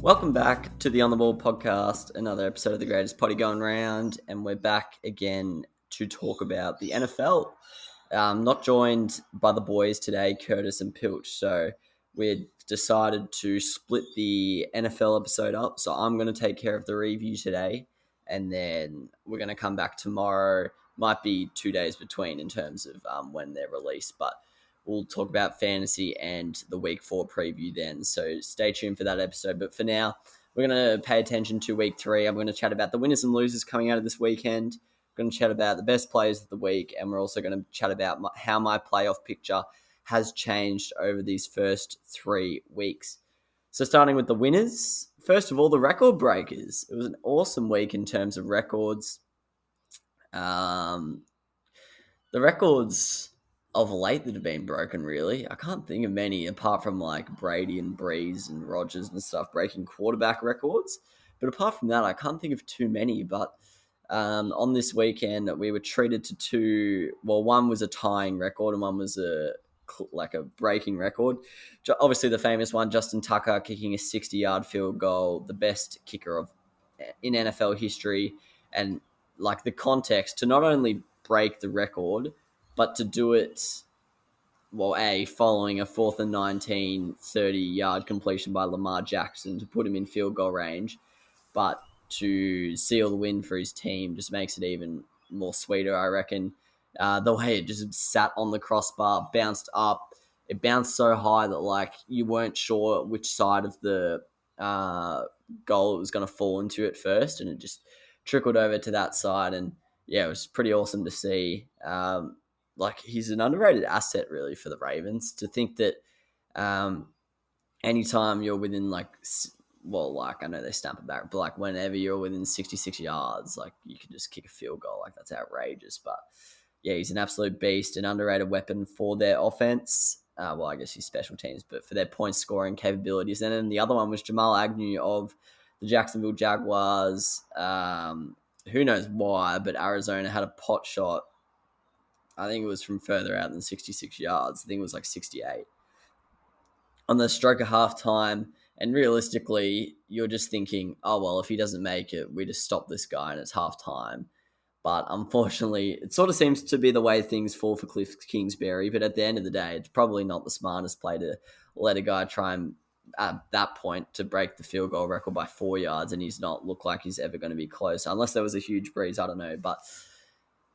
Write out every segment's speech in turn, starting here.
Welcome back to the On The Ball podcast, another episode of the greatest potty going round, and we're back again to talk about the NFL. Not joined by the boys today, Curtis and Pilch, so we decided to split the NFL episode up. So I'm going to take care of the review today, and then we're going to come back tomorrow. Might be 2 days between in terms of when they're released, but we'll talk about fantasy and the week 4 preview then. So stay tuned for that episode. But for now, we're going to pay attention to week 3. I'm going to chat about the winners and losers coming out of this weekend. We're going to chat about the best players of the week. And we're also going to chat about how my playoff picture has changed over these first 3 weeks. So starting with the winners, first of all, the record breakers. It was an awesome week in terms of records. The records of late that have been broken, really. I can't think of many apart from like Brady and Breeze and Rodgers and stuff breaking quarterback records. But apart from that, I can't think of too many. But on this weekend, we were treated to 2. Well, one was a tying record and one was a breaking record. Obviously, the famous one, Justin Tucker kicking a 60-yard field goal, the best kicker in NFL history. And like the context to not only break the record, but to do it, following a 4th and 19, 30-yard completion by Lamar Jackson to put him in field goal range, but to seal the win for his team just makes it even more sweeter, I reckon. The way it just sat on the crossbar, bounced up. It bounced so high that like you weren't sure which side of the goal it was going to fall into at first, and it just trickled over to that side. And yeah, it was pretty awesome to see. He's an underrated asset, really, for the Ravens. To think that anytime you're within, I know they stamp it back, but whenever you're within 66 yards, you can just kick a field goal. That's outrageous. But yeah, he's an absolute beast, an underrated weapon for their offense. I guess his special teams, but for their point scoring capabilities. And then the other one was Jamal Agnew of the Jacksonville Jaguars. Who knows why, but Arizona had a pot shot. I think it was from further out than 66 yards. I think it was 68. On the stroke of halftime, and realistically, you're just thinking, oh, well, if he doesn't make it, we just stop this guy and it's halftime. But unfortunately, it sort of seems to be the way things fall for Cliff Kingsbury. But at the end of the day, it's probably not the smartest play to let a guy try and, at that point, to break the field goal record by 4 yards, and he's not look like he's ever going to be close. Unless there was a huge breeze, I don't know. But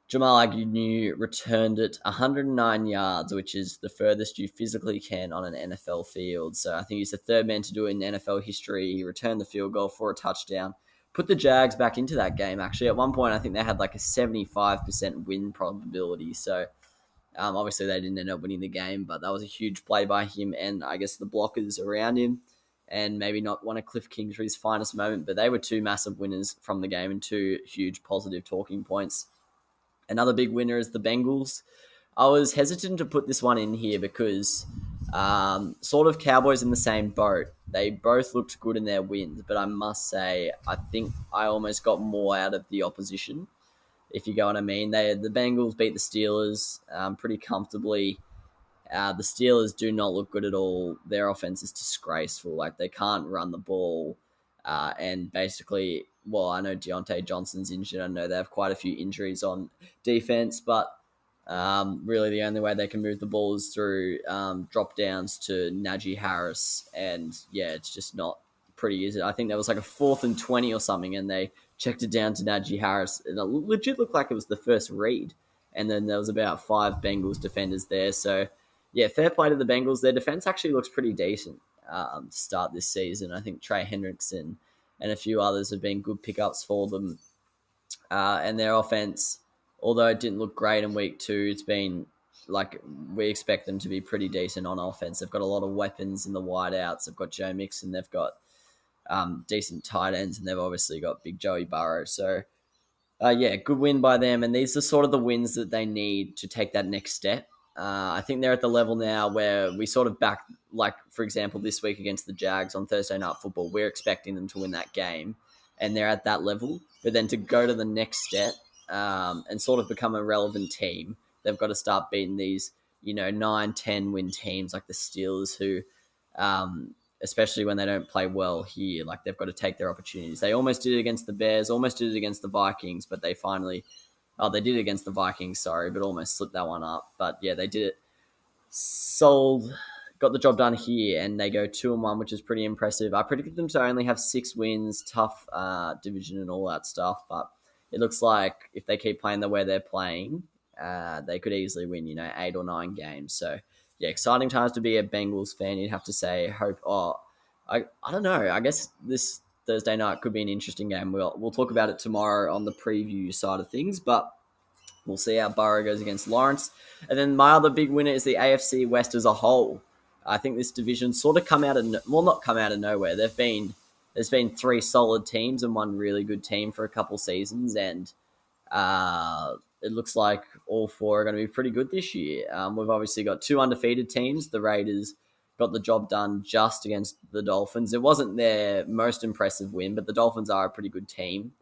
Jamal Agnew returned it 109 yards, which is the furthest you physically can on an NFL field. So I think he's the third man to do it in NFL history. He returned the field goal for a touchdown. Put the Jags back into that game, actually. At one point, I think they had a 75% win probability. So obviously they didn't end up winning the game, but that was a huge play by him and I guess the blockers around him. And maybe not one of Cliff Kingsbury's finest moment, but they were 2 massive winners from the game and 2 huge positive talking points. Another big winner is the Bengals. I was hesitant to put this one in here because sort of Cowboys in the same boat. They both looked good in their wins, but I must say I think I almost got more out of the opposition, if you get what I mean. The Bengals beat the Steelers pretty comfortably. The Steelers do not look good at all. Their offense is disgraceful. They can't run the ball. And basically, I know Deontay Johnson's injured. I know they have quite a few injuries on defense, but really the only way they can move the ball is through drop downs to Najee Harris. And yeah, it's just not pretty, is it? I think there was a 4th and 20 or something, and they checked it down to Najee Harris. And it legit looked like it was the first read. And then there was about 5 Bengals defenders there. So yeah, fair play to the Bengals. Their defense actually looks pretty decent to start this season. I think Trey Hendrickson and a few others have been good pickups for them. And their offense, although it didn't look great in week 2, it's been we expect them to be pretty decent on offense. They've got a lot of weapons in the wideouts. They've got Joe Mixon. They've got decent tight ends, and they've obviously got Big Joey Burrow. So, good win by them. And these are sort of the wins that they need to take that next step. I think they're at the level now where we sort of back, for example, this week against the Jags on Thursday Night Football, we're expecting them to win that game, and they're at that level. But then to go to the next step and sort of become a relevant team, they've got to start beating these 9-10 win teams like the Steelers, who, especially when they don't play well here, like they've got to take their opportunities. They almost did it against the Bears, almost did it against the Vikings, but they did it against the Vikings, sorry, but almost slipped that one up. But yeah, they did it. Got the job done here, and they go 2-1, which is pretty impressive. I predicted them to only have 6 wins, tough division and all that stuff, but it looks like if they keep playing the way they're playing, they could easily win, 8 or 9 games. So yeah, exciting times to be a Bengals fan. You'd have to say, I don't know. I guess this Thursday night could be an interesting game. We'll talk about it tomorrow on the preview side of things, but we'll see how Burrow goes against Lawrence. And then my other big winner is the AFC West as a whole. I think this division sort of not come out of nowhere. There's been 3 solid teams and one really good team for a couple seasons, and it looks like all 4 are going to be pretty good this year. We've obviously got 2 undefeated teams. The Raiders got the job done just against the Dolphins. It wasn't their most impressive win, but the Dolphins are a pretty good team,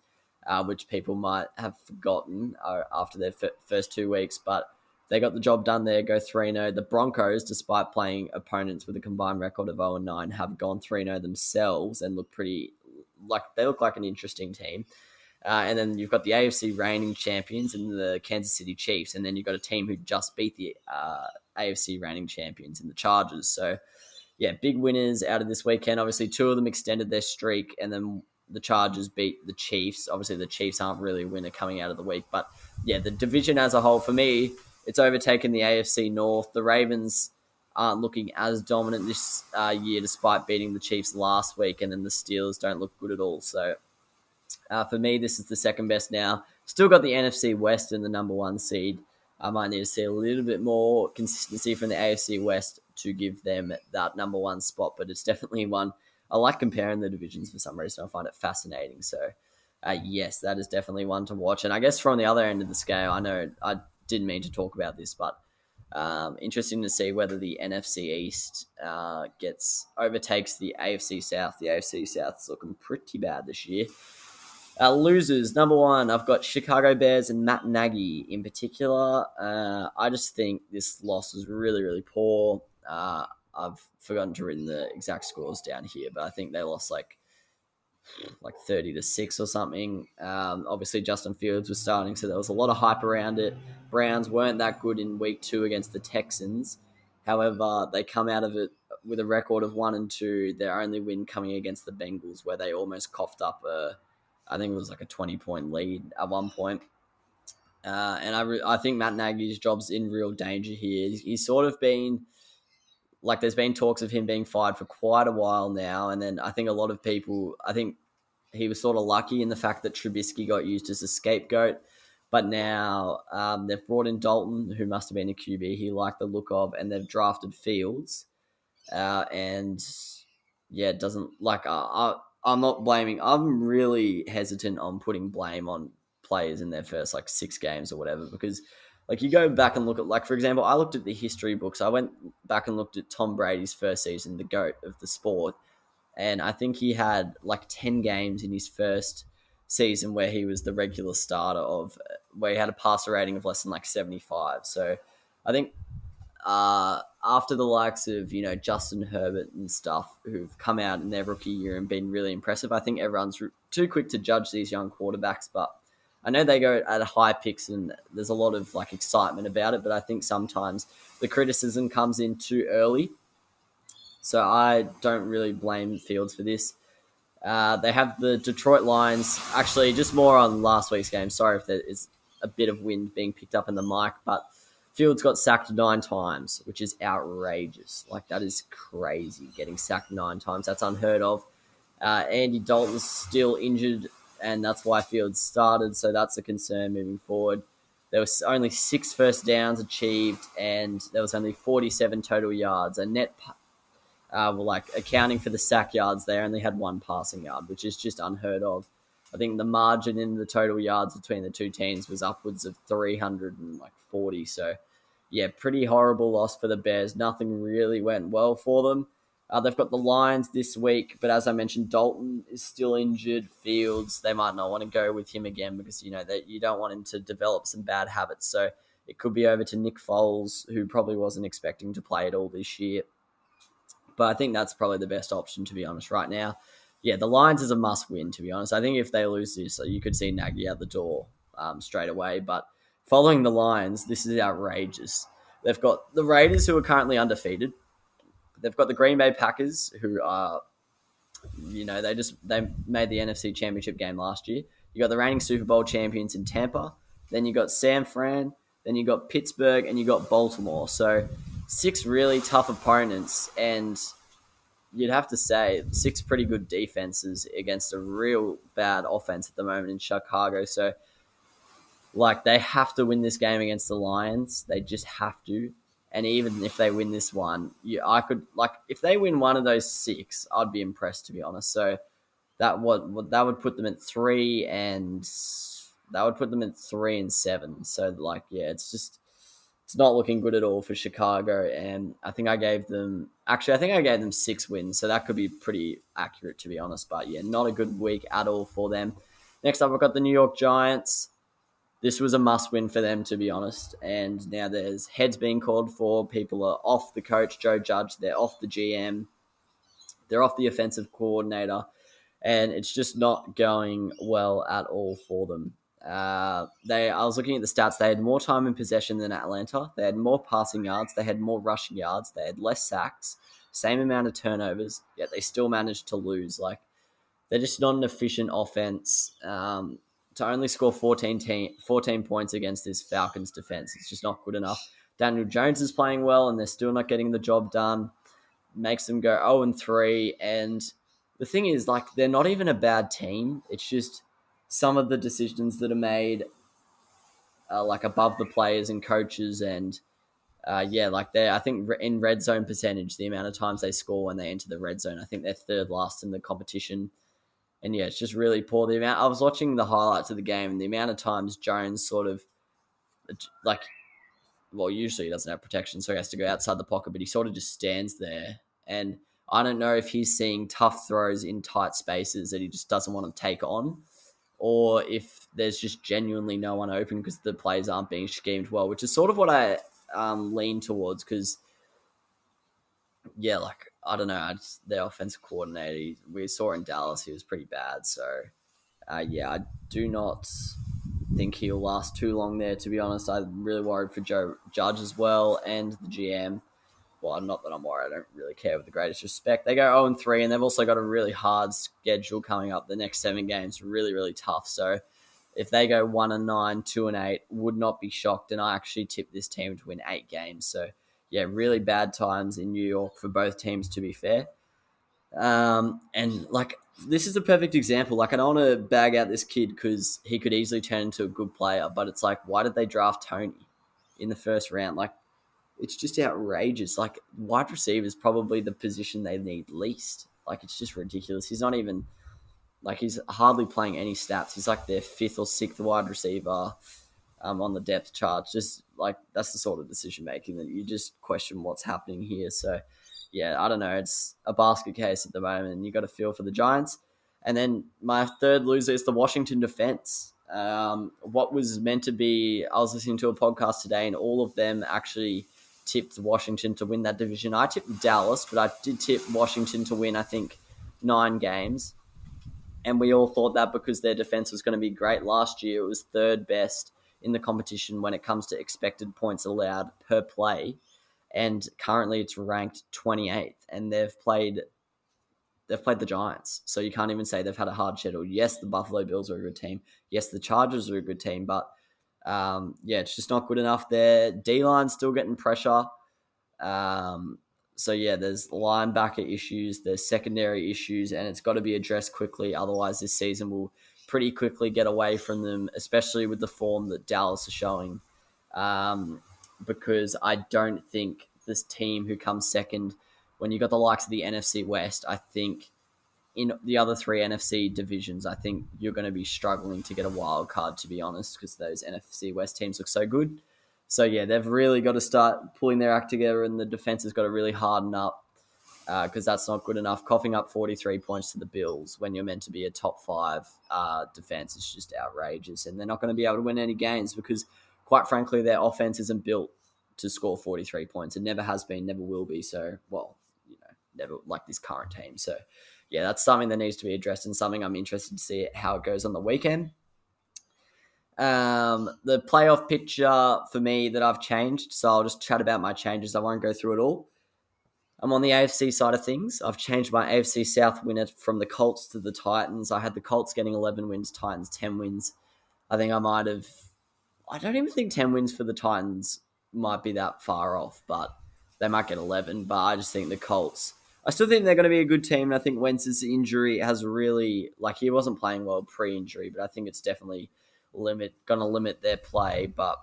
which people might have forgotten after their first 2 weeks. But they got the job done there, go 3-0. The Broncos, despite playing opponents with a combined record of 0-9, have gone 3-0 themselves and look like an interesting team. And then you've got the AFC reigning champions and the Kansas City Chiefs. And then you've got a team who just beat the AFC reigning champions in the Chargers. So, yeah, big winners out of this weekend. Obviously, 2 of them extended their streak, and then the Chargers beat the Chiefs. Obviously, the Chiefs aren't really a winner coming out of the week. But, yeah, the division as a whole, for me, it's overtaken the AFC North. The Ravens aren't looking as dominant this year despite beating the Chiefs last week, and then the Steelers don't look good at all. So, for me, this is the second best now. Still got the NFC West in the number 1 seed. I might need to see a little bit more consistency from the AFC West to give them that number 1 spot, but it's definitely one. I like comparing the divisions for some reason. I find it fascinating. So, yes, that is definitely one to watch. And I guess from the other end of the scale, I know I didn't mean to talk about this, but interesting to see whether the NFC East overtakes the AFC South. The AFC South's looking pretty bad this year. Losers, number 1, I've got Chicago Bears and Matt Nagy in particular. I just think this loss was really, really poor. I've forgotten to write the exact scores down here, but I think they lost like 30-6 or something. Obviously, Justin Fields was starting, so there was a lot of hype around it. Browns weren't that good in week 2 against the Texans. However, they come out of it with a record of 1-2. Their only win coming against the Bengals, where they almost coughed up I think it was like a 20-point lead at one point. And I think Matt Nagy's job's in real danger here. He's sort of been, there's been talks of him being fired for quite a while now. And then I think he was sort of lucky in the fact that Trubisky got used as a scapegoat. But now they've brought in Dalton, who must have been a QB he liked the look of, and they've drafted Fields. And yeah, it doesn't I'm not blaming. I'm really hesitant on putting blame on players in their first 6 games or whatever, because you go back and look at, for example, I looked at the history books. I went back and looked at Tom Brady's first season, the GOAT of the sport, and I think he had 10 games in his first season where he was the regular starter where he had a passer rating of less than 75. So I think after the likes of, Justin Herbert and stuff, who've come out in their rookie year and been really impressive, I think everyone's too quick to judge these young quarterbacks. But I know they go at high picks and there's a lot of excitement about it, but I think sometimes the criticism comes in too early. So I don't really blame Fields for this. They have the Detroit Lions. Actually, just more on last week's game. Sorry if there is a bit of wind being picked up in the mic, but Fields got sacked 9 times, which is outrageous. That is crazy, getting sacked 9 times. That's unheard of. Andy Dalton's still injured, and that's why Fields started, so that's a concern moving forward. There was only 6 first downs achieved, and there was only 47 total yards. A net, accounting for the sack yards, they only had 1 passing yard, which is just unheard of. I think the margin in the total yards between the 2 teams was upwards of 340. So, yeah, pretty horrible loss for the Bears. Nothing really went well for them. They've got the Lions this week, but as I mentioned, Dalton is still injured. Fields, they might not want to go with him again because, that you don't want him to develop some bad habits. So It could be over to Nick Foles, who probably wasn't expecting to play at all this year. But I think that's probably the best option, to be honest, right now. Yeah, the Lions is a must-win, to be honest. I think if they lose this, you could see Nagy out the door straight away. But following the Lions, this is outrageous. They've got the Raiders, who are currently undefeated. They've got the Green Bay Packers, who are, they made the NFC Championship game last year. You got the reigning Super Bowl champions in Tampa. Then you got San Fran. Then you got Pittsburgh, and you got Baltimore. So 6 really tough opponents, and you'd have to say 6 pretty good defenses against a real bad offense at the moment in Chicago. So, they have to win this game against the Lions. They just have to. And even if they win this one, if they win one of those 6, I'd be impressed, to be honest. So that would put them at 3 and 7. So it's not looking good at all for Chicago. And I think I gave them 6 wins. So that could be pretty accurate, to be honest. But yeah, not a good week at all for them. Next up, I've got the New York Giants. This was a must-win for them, to be honest. And now there's heads being called for. People are off the coach, Joe Judge. They're off the GM. They're off the offensive coordinator. And it's just not going well at all for them. I was looking at the stats. They had more time in possession than Atlanta. They had more passing yards. They had more rushing yards. They had less sacks. Same amount of turnovers. Yet they still managed to lose. They're just not an efficient offense. To only score 14 points against this Falcons defense, it's just not good enough. Daniel Jones is playing well, and they're still not getting the job done. Makes them go 0-3. And the thing is, they're not even a bad team. It's just some of the decisions that are made are above the players and coaches. And I think in red zone percentage, the amount of times they score when they enter the red zone, I think they're third last in the competition. And yeah, it's just really poor. I was watching the highlights of the game, and the amount of times Jones sort of usually he doesn't have protection, so he has to go outside the pocket, but he sort of just stands there. And I don't know if he's seeing tough throws in tight spaces that he just doesn't want to take on, or if there's just genuinely no one open because the players aren't being schemed well, which is sort of what I lean towards. Because I don't know, their offensive coordinator, we saw in Dallas, he was pretty bad. So I do not think he'll last too long there, to be honest. I'm really worried for Joe Judge as well, and the GM. Well, not that I'm worried. I don't really care, with the greatest respect. They go 0-3, and they've also got a really hard schedule coming up. The next 7 games, really, really tough. So if they go 1-9, 2-8, would not be shocked. And I actually tipped this team to win 8 games. So yeah, really bad times in New York for both teams, to be fair. This is a perfect example. I don't want to bag out this kid because he could easily turn into a good player, but it's why did they draft Tony in the first round? It's just outrageous. Wide receiver is probably the position they need least. It's just ridiculous. He's not even he's hardly playing any snaps. He's their 5th or 6th wide receiver on the depth chart. Just that's the sort of decision making that you just question what's happening here. So yeah, I don't know. It's a basket case at the moment, and you got to feel for the Giants. And then my third loser is the Washington defense. What was meant to be, I was listening to a podcast today, and all of them actually tipped Washington to win that division. I tipped Dallas, but I did tip Washington to win, I think, 9 games. And we all thought that because their defense was going to be great. Last year, it was 3rd best in the competition when it comes to expected points allowed per play. And currently it's ranked 28th, and they've played the Giants. So you can't even say they've had a hard schedule. Yes, the Buffalo Bills are a good team. Yes, the Chargers are a good team, but it's just not good enough there. D-line's still getting pressure. So yeah, there's linebacker issues, there's secondary issues, and it's got to be addressed quickly. Otherwise, this season will pretty quickly get away from them, especially with the form that Dallas are showing. Because I don't think this team who comes second, when you got the likes of the NFC West, I think in the other 3 NFC divisions, I think you're going to be struggling to get a wild card, to be honest, because those NFC West teams look so good. So yeah, they've really got to start pulling their act together, and the defense has got to really harden up because that's not good enough. Coughing up 43 points to the Bills when you're meant to be a top 5 defense is just outrageous, and they're not going to be able to win any games because quite frankly, their offense isn't built to score 43 points. It never has been, never will be. So, well, never like this current team. So, yeah, that's something that needs to be addressed and something I'm interested to see how it goes on the weekend. The playoff picture for me that I've changed, so I'll just chat about my changes. I won't go through it all. I'm on the AFC side of things. I've changed my AFC South winner from the Colts to the Titans. I had the Colts getting 11 wins, Titans 10 wins. I think I might have... I don't even think 10 wins for the Titans might be that far off, but they might get 11. But I just think the Colts... I still think they're going to be a good team. And I think Wentz's injury has really... Like, he wasn't playing well pre-injury, but I think it's definitely going to limit their play. But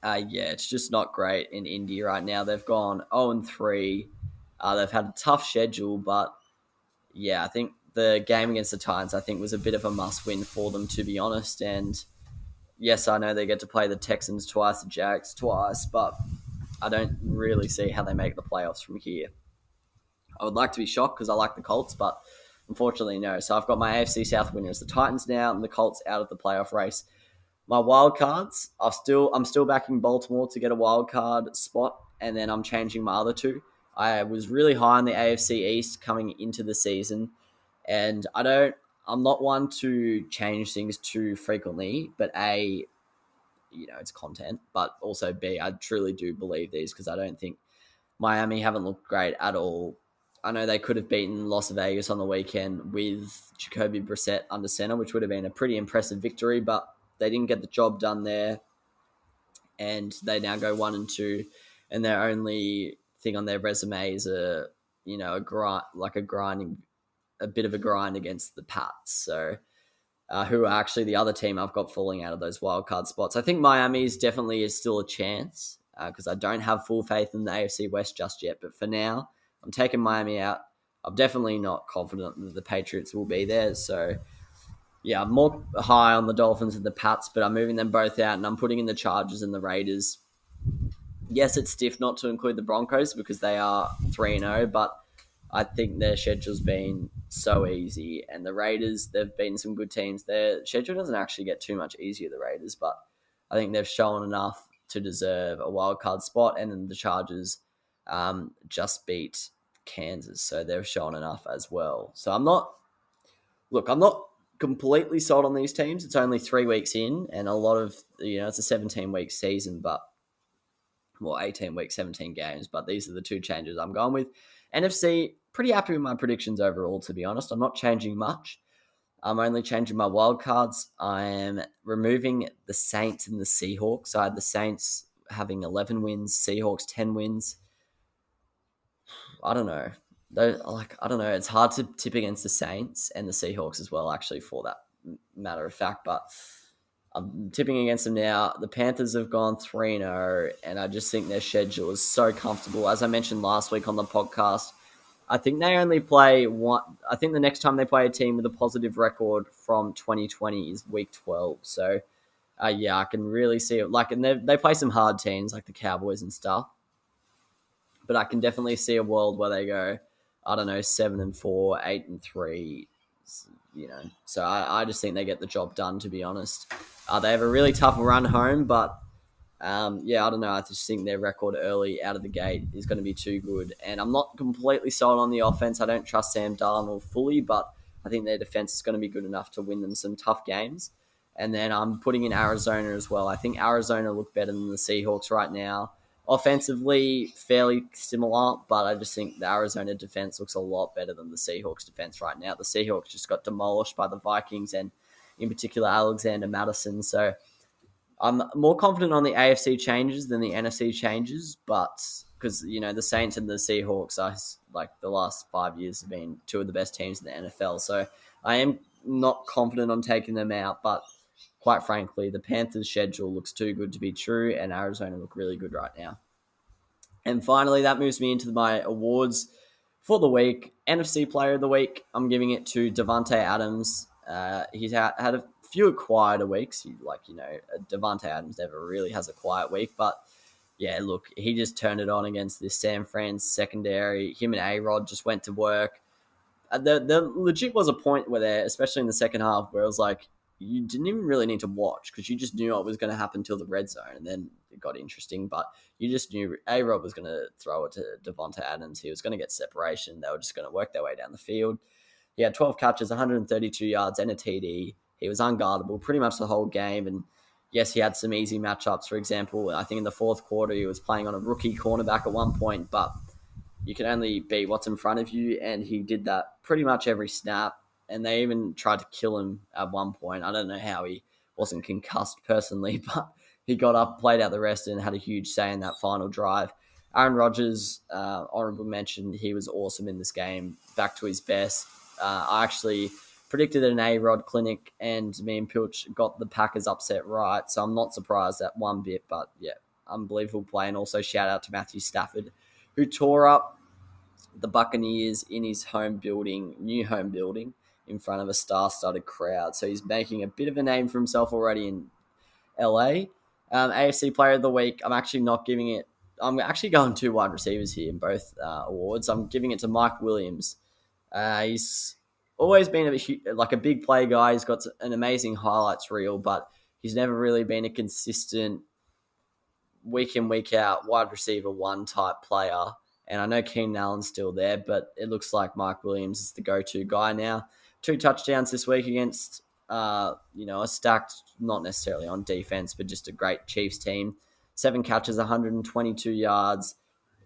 yeah, it's just not great in Indy right now. They've gone 0-3. They've had a tough schedule, but yeah, I think the game against the Titans, I think, was a bit of a must-win for them, to be honest. And yes, I know they get to play the Texans twice, the Jags twice, but I don't really see how they make the playoffs from here. I would like to be shocked because I like the Colts, but unfortunately, no. So I've got my AFC South winners, the Titans now, and the Colts out of the playoff race. My wild cards, I'm still backing Baltimore to get a wild card spot, and then I'm changing my other two. I was really high on the AFC East coming into the season, and I'm not one to change things too frequently, but A, it's content, but also B, I truly do believe these because I don't think Miami haven't looked great at all. I know they could have beaten Las Vegas on the weekend with Jacoby Brissett under center, which would have been a pretty impressive victory, but they didn't get the job done there, and they now go 1-2, and their only thing on their resume is a bit of a grind against the Pats. So, who are actually the other team I've got falling out of those wildcard spots. I think Miami's definitely is still a chance because I don't have full faith in the AFC West just yet. But for now, I'm taking Miami out. I'm definitely not confident that the Patriots will be there. So, yeah, I'm more high on the Dolphins and the Pats, but I'm moving them both out, and I'm putting in the Chargers and the Raiders. Yes, it's stiff not to include the Broncos because they are 3-0, but I think their schedule's been so easy. And the Raiders, they've beaten some good teams. Their schedule doesn't actually get too much easier, the Raiders, but I think they've shown enough to deserve a wild card spot. And then the Chargers just beat Kansas, so they've shown enough as well. So I'm not completely sold on these teams. It's only 3 weeks in, and a lot of, it's a 17-week season, but 18 weeks, 17 games, but these are the two changes I'm going with. NFC, pretty happy with my predictions overall, to be honest. I'm not changing much. I'm only changing my wild cards. I am removing the Saints and the Seahawks. I had the Saints having 11 wins, Seahawks 10 wins. I don't know. I don't know. It's hard to tip against the Saints and the Seahawks as well, actually, for that matter of fact. But I'm tipping against them now. The Panthers have gone 3-0, and I just think their schedule is so comfortable. As I mentioned last week on the podcast, I think they only play one. I think the next time they play a team with a positive record from 2020 is week 12. So, yeah, I can really see it. And they play some hard teams like the Cowboys and stuff. But I can definitely see a world where they go, 7-4, 8-3. So I just think they get the job done, to be honest. They have a really tough run home, but I don't know. I just think their record early out of the gate is going to be too good. And I'm not completely sold on the offense. I don't trust Sam Darnold fully, but I think their defense is going to be good enough to win them some tough games. And then I'm putting in Arizona as well. I think Arizona look better than the Seahawks right now. Offensively, fairly similar, but I just think the Arizona defense looks a lot better than the Seahawks defense right now. The Seahawks just got demolished by the Vikings and, in particular, Alexander Mattison. So I'm more confident on the AFC changes than the NFC changes, but because, the Saints and the Seahawks are, the last 5 years have been two of the best teams in the NFL. So I am not confident on taking them out, but quite frankly, the Panthers' schedule looks too good to be true, and Arizona look really good right now. And finally, that moves me into my awards for the week. NFC Player of the Week, I'm giving it to Davante Adams. He's had a few quieter weeks. Davante Adams never really has a quiet week, but yeah, look, he just turned it on against this San Fran secondary. Him and A-Rod just went to work. There legit was a point where especially in the second half, where it was like, you didn't even really need to watch because you just knew what was going to happen till the red zone, and then it got interesting. But you just knew A-Rob was going to throw it to Devonta Adams. He was going to get separation. They were just going to work their way down the field. He had 12 catches, 132 yards, and a TD. He was unguardable pretty much the whole game. And yes, he had some easy matchups. For example, I think in the fourth quarter, he was playing on a rookie cornerback at one point, but you can only beat what's in front of you. And he did that pretty much every snap. And they even tried to kill him at one point. I don't know how he wasn't concussed personally, but he got up, played out the rest, and had a huge say in that final drive. Aaron Rodgers, honorable mention, he was awesome in this game, back to his best. I actually predicted an A-Rod clinic, and me and Pilch got the Packers upset right, so I'm not surprised at one bit, but yeah, unbelievable play. And also shout out to Matthew Stafford, who tore up the Buccaneers in his new home building, in front of a star-studded crowd. So he's making a bit of a name for himself already in LA. AFC Player of the Week, I'm actually going two wide receivers here in both awards. I'm giving it to Mike Williams. He's always been a big play guy. He's got an amazing highlights reel, but he's never really been a consistent week in, week out wide receiver one type player. And I know Keenan Allen's still there, but it looks like Mike Williams is the go-to guy now. 2 touchdowns this week against, a stacked, not necessarily on defense, but just a great Chiefs team. 7 catches, 122 yards.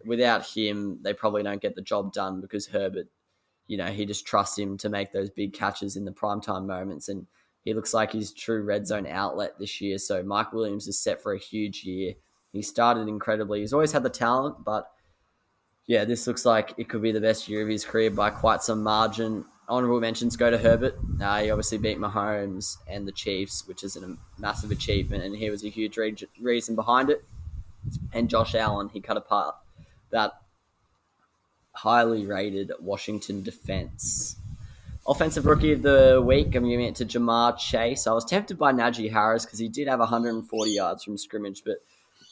Without him, they probably don't get the job done because Herbert, he just trusts him to make those big catches in the primetime moments. And he looks like his true red zone outlet this year. So Mike Williams is set for a huge year. He started incredibly. He's always had the talent, but yeah, this looks like it could be the best year of his career by quite some margin. Honorable mentions go to Herbert. He obviously beat Mahomes and the Chiefs, which is a massive achievement, and he was a huge reason behind it. And Josh Allen, he cut apart that highly rated Washington defense. Offensive Rookie of the Week, I'm giving it to Jamar Chase. I was tempted by Najee Harris because he did have 140 yards from scrimmage, but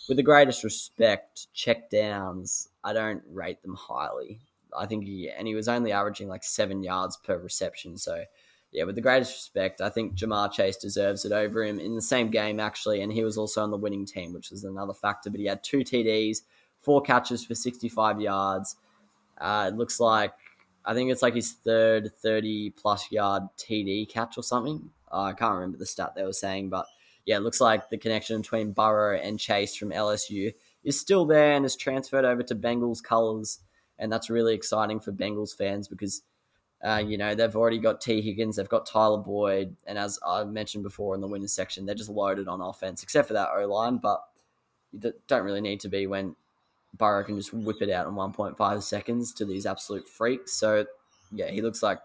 with the greatest respect, check downs, I don't rate them highly. I think he was only averaging like 7 yards per reception. So, yeah, with the greatest respect, I think Jamar Chase deserves it over him in the same game, actually. And he was also on the winning team, which was another factor. But he had 2 TDs, 4 catches for 65 yards. It looks like, I think it's like his third 30-plus yard TD catch or something. I can't remember the stat they were saying, but yeah, it looks like the connection between Burrow and Chase from LSU is still there and has transferred over to Bengals colors. And that's really exciting for Bengals fans because, they've already got T. Higgins, they've got Tyler Boyd. And as I mentioned before in the winners section, they're just loaded on offense, except for that O-line. But you don't really need to be when Burrow can just whip it out in 1.5 seconds to these absolute freaks. So, yeah, he looks like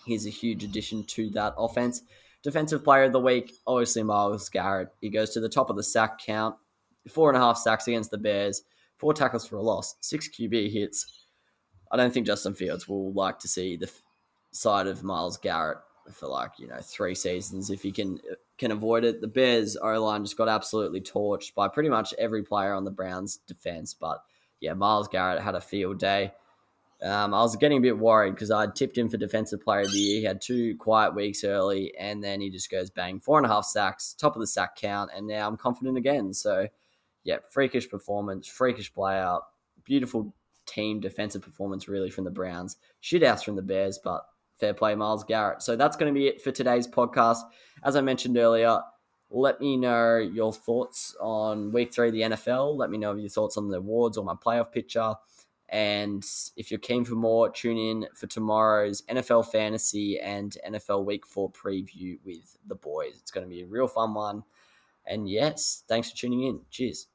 he's a huge addition to that offense. Defensive Player of the Week, obviously Myles Garrett. He goes to the top of the sack count. 4.5 sacks against the Bears. 4 tackles for a loss. 6 QB hits. I don't think Justin Fields will like to see the side of Myles Garrett for 3 seasons if he can avoid it. The Bears O-line just got absolutely torched by pretty much every player on the Browns defense. But yeah, Myles Garrett had a field day. I was getting a bit worried because I tipped him for Defensive Player of the Year. He had 2 quiet weeks early, and then he just goes bang, 4.5 sacks, top of the sack count, and now I'm confident again. So, yeah, freakish performance, freakish player, beautiful team defensive performance really from the Browns. Shitouts from the Bears, but fair play, Myles Garrett. So that's going to be it for today's podcast. As I mentioned earlier, let me know your thoughts on Week 3 of the NFL. Let me know your thoughts on the awards or my playoff picture. And if you're keen for more, tune in for tomorrow's NFL Fantasy and NFL Week 4 preview with the boys. It's going to be a real fun one. And yes, thanks for tuning in. Cheers.